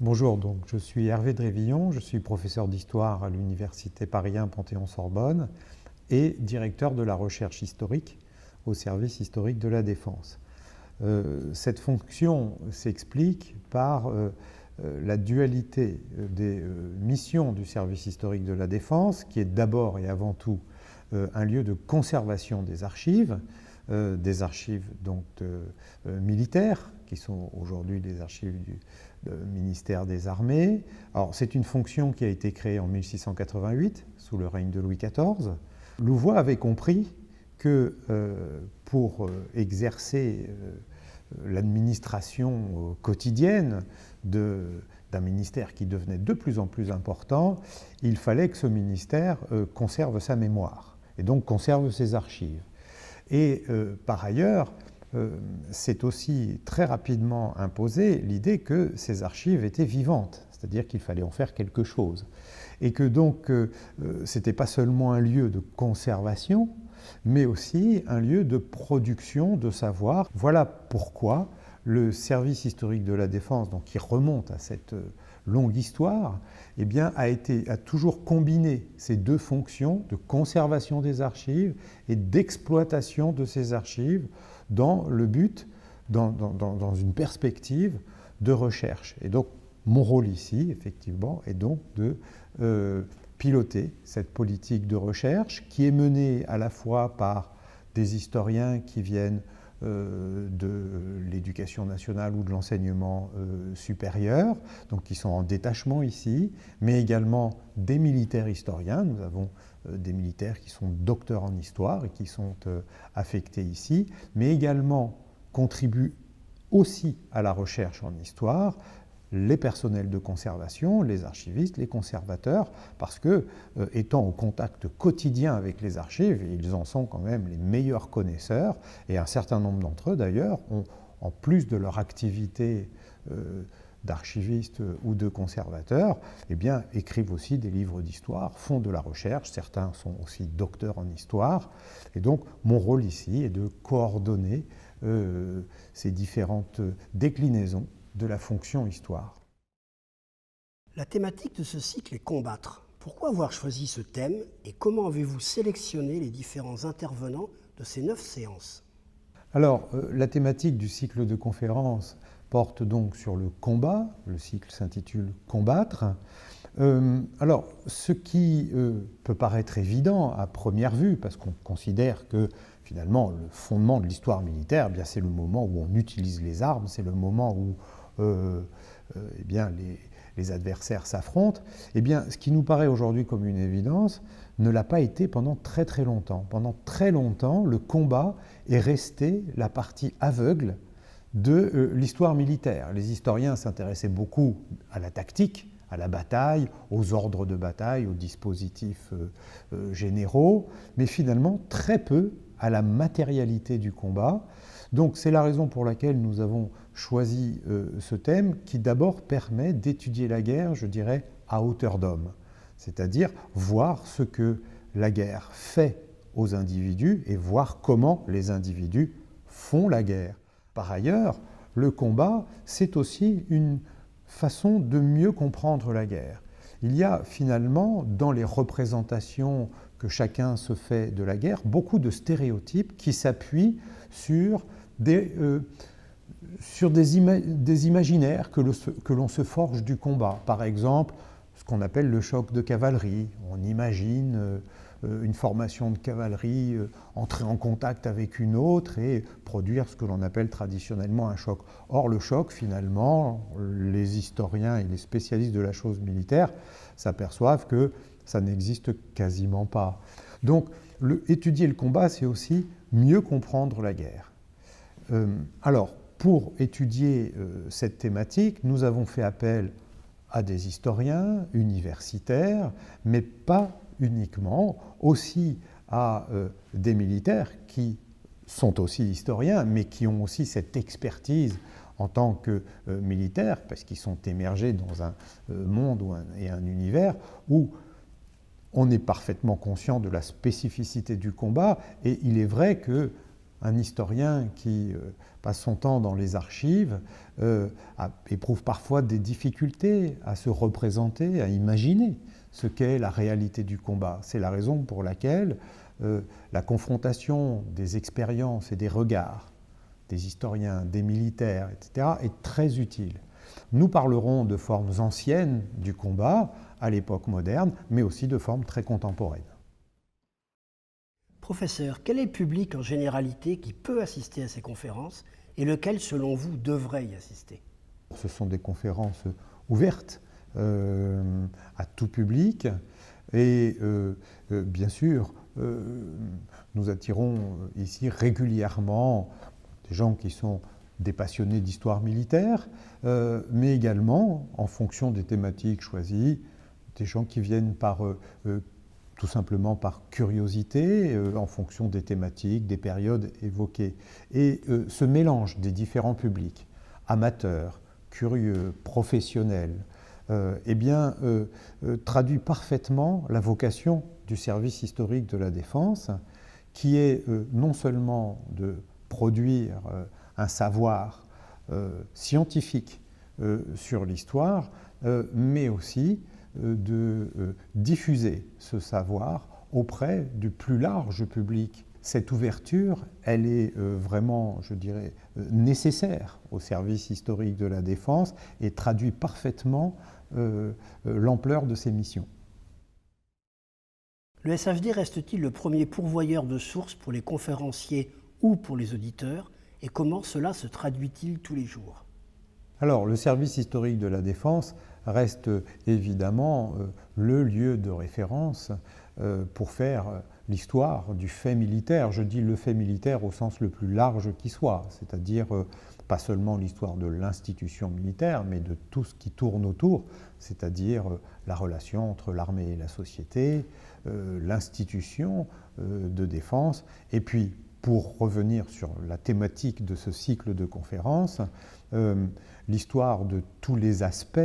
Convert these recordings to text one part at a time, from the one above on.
Bonjour, donc je suis Hervé Drévillon, je suis professeur d'histoire à l'Université Paris 1 Panthéon-Sorbonne et directeur de la recherche historique au service historique de la Défense. Cette fonction s'explique par la dualité des missions du service historique de la Défense, qui est d'abord et avant tout un lieu de conservation des archives donc militaires, qui sont aujourd'hui des archives du ministère des Armées. Alors, c'est une fonction qui a été créée en 1688, sous le règne de Louis XIV. Louvois avait compris que pour exercer l'administration quotidienne d'un ministère qui devenait de plus en plus important, il fallait que ce ministère conserve sa mémoire, et donc conserve ses archives. Et par ailleurs, c'est aussi très rapidement imposé l'idée que ces archives étaient vivantes, c'est-à-dire qu'il fallait en faire quelque chose. Et que donc, ce n'était pas seulement un lieu de conservation, mais aussi un lieu de production de savoir. Voilà pourquoi le service historique de la Défense, donc qui remonte à cette longue histoire, eh bien, a toujours combiné ces deux fonctions de conservation des archives et d'exploitation de ces archives dans le but, dans une perspective de recherche. Et donc, mon rôle ici, effectivement, est donc de piloter cette politique de recherche qui est menée à la fois par des historiens qui viennent de l'éducation nationale ou de l'enseignement supérieur, donc qui sont en détachement ici, mais également des militaires historiens. Nous avons des militaires qui sont docteurs en histoire et qui sont affectés ici, mais également contribuent aussi à la recherche en histoire les personnels de conservation, les archivistes, les conservateurs, parce que, étant au contact quotidien avec les archives, ils en sont quand même les meilleurs connaisseurs, et un certain nombre d'entre eux, d'ailleurs, ont, en plus de leur activité d'archivistes ou de conservateurs, eh bien, écrivent aussi des livres d'histoire, font de la recherche, certains sont aussi docteurs en histoire, et donc mon rôle ici est de coordonner ces différentes déclinaisons de la fonction histoire. La thématique de ce cycle est combattre. Pourquoi avoir choisi ce thème et comment avez-vous sélectionné les différents intervenants de ces 9 séances? Alors, la thématique du cycle de conférences porte donc sur le combat. Le cycle s'intitule « Combattre ». Alors, ce qui peut paraître évident à première vue, parce qu'on considère que finalement le fondement de l'histoire militaire, eh bien, c'est le moment où on utilise les armes, c'est le moment où eh bien, les adversaires s'affrontent, eh bien, ce qui nous paraît aujourd'hui comme une évidence ne l'a pas été pendant très très longtemps. Pendant très longtemps, le combat est resté la partie aveugle de l'histoire militaire. Les historiens s'intéressaient beaucoup à la tactique, à la bataille, aux ordres de bataille, aux dispositifs généraux, mais finalement très peu à la matérialité du combat. Donc c'est la raison pour laquelle nous avons choisi ce thème qui d'abord permet d'étudier la guerre, je dirais, à hauteur d'homme, c'est-à-dire voir ce que la guerre fait aux individus et voir comment les individus font la guerre. Par ailleurs, le combat, c'est aussi une façon de mieux comprendre la guerre. Il y a finalement, dans les représentations que chacun se fait de la guerre, beaucoup de stéréotypes qui s'appuient sur des imaginaires que l'on se forge du combat. Par exemple, ce qu'on appelle le choc de cavalerie. On imagine une formation de cavalerie entrer en contact avec une autre et produire ce que l'on appelle traditionnellement un choc. Or, le choc, finalement, les historiens et les spécialistes de la chose militaire s'aperçoivent que ça n'existe quasiment pas. Donc, étudier le combat, c'est aussi mieux comprendre la guerre. Alors, pour étudier cette thématique, nous avons fait appel à des historiens universitaires, mais pas uniquement, aussi à des militaires qui sont aussi historiens, mais qui ont aussi cette expertise en tant que militaires, parce qu'ils sont émergés dans un monde et un univers où on est parfaitement conscient de la spécificité du combat, et il est vrai que un historien qui passe son temps dans les archives éprouve parfois des difficultés à se représenter, à imaginer ce qu'est la réalité du combat. C'est la raison pour laquelle la confrontation des expériences et des regards des historiens, des militaires, etc., est très utile. Nous parlerons de formes anciennes du combat à l'époque moderne, mais aussi de formes très contemporaines. Professeur, quel est le public en généralité qui peut assister à ces conférences et lequel, selon vous, devrait y assister? Ce sont des conférences ouvertes à tout public et bien sûr, nous attirons ici régulièrement des gens qui sont des passionnés d'histoire militaire, mais également, en fonction des thématiques choisies, des gens qui viennent tout simplement par curiosité, en fonction des thématiques, des périodes évoquées. Et ce mélange des différents publics, amateurs, curieux, professionnels, traduit parfaitement la vocation du service historique de la Défense, qui est non seulement de produire un savoir scientifique sur l'histoire, mais aussi de diffuser ce savoir auprès du plus large public. Cette ouverture, elle est vraiment, je dirais, nécessaire au service historique de la Défense et traduit parfaitement l'ampleur de ses missions. Le SHD reste-t-il le premier pourvoyeur de sources pour les conférenciers ou pour les auditeurs, et comment cela se traduit-il tous les jours? Alors, le service historique de la Défense reste évidemment le lieu de référence pour faire l'histoire du fait militaire. Je dis le fait militaire au sens le plus large qui soit, c'est-à-dire pas seulement l'histoire de l'institution militaire, mais de tout ce qui tourne autour, c'est-à-dire la relation entre l'armée et la société, l'institution de défense, et puis, pour revenir sur la thématique de ce cycle de conférences, l'histoire de tous les aspects,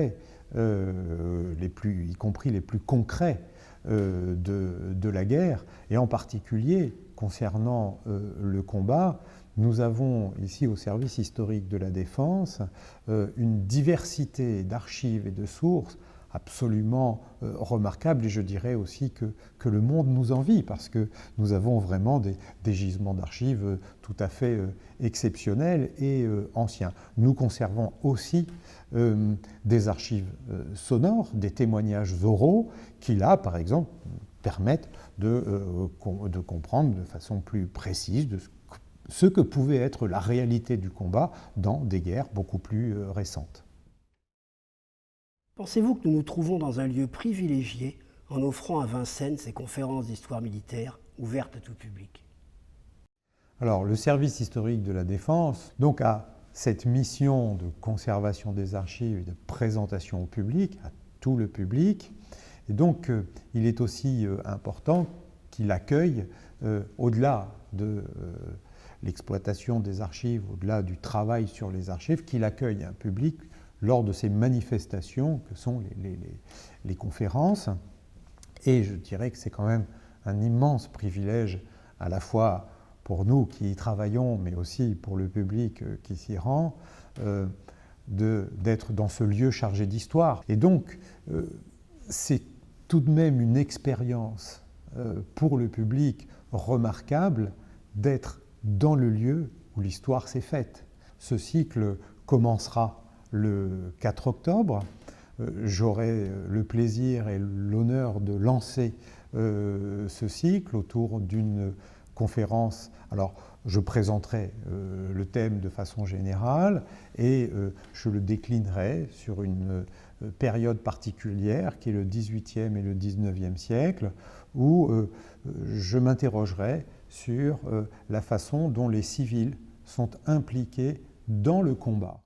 y compris les plus concrets de la guerre, et en particulier concernant le combat, nous avons ici au service historique de la Défense une diversité d'archives et de sources absolument remarquable, et je dirais aussi que le monde nous envie, parce que nous avons vraiment des gisements d'archives tout à fait exceptionnels et anciens. Nous conservons aussi des archives sonores, des témoignages oraux, qui là, par exemple, permettent de comprendre de façon plus précise ce que pouvait être la réalité du combat dans des guerres beaucoup plus récentes. Pensez-vous que nous nous trouvons dans un lieu privilégié en offrant à Vincennes ces conférences d'histoire militaire ouvertes à tout public? Alors, le service historique de la Défense donc, a cette mission de conservation des archives et de présentation au public, à tout le public. Et donc, il est aussi important qu'il accueille, au-delà de l'exploitation des archives, au-delà du travail sur les archives, qu'il accueille un public lors de ces manifestations que sont les conférences. Et je dirais que c'est quand même un immense privilège, à la fois pour nous qui y travaillons, mais aussi pour le public qui s'y rend, d'être dans ce lieu chargé d'histoire. Et donc, c'est tout de même une expérience pour le public remarquable d'être dans le lieu où l'histoire s'est faite. Ce cycle commencera le 4 octobre. J'aurai le plaisir et l'honneur de lancer ce cycle autour d'une conférence. Alors, je présenterai le thème de façon générale et je le déclinerai sur une période particulière qui est le XVIIIe et le XIXe siècle, où je m'interrogerai sur la façon dont les civils sont impliqués dans le combat.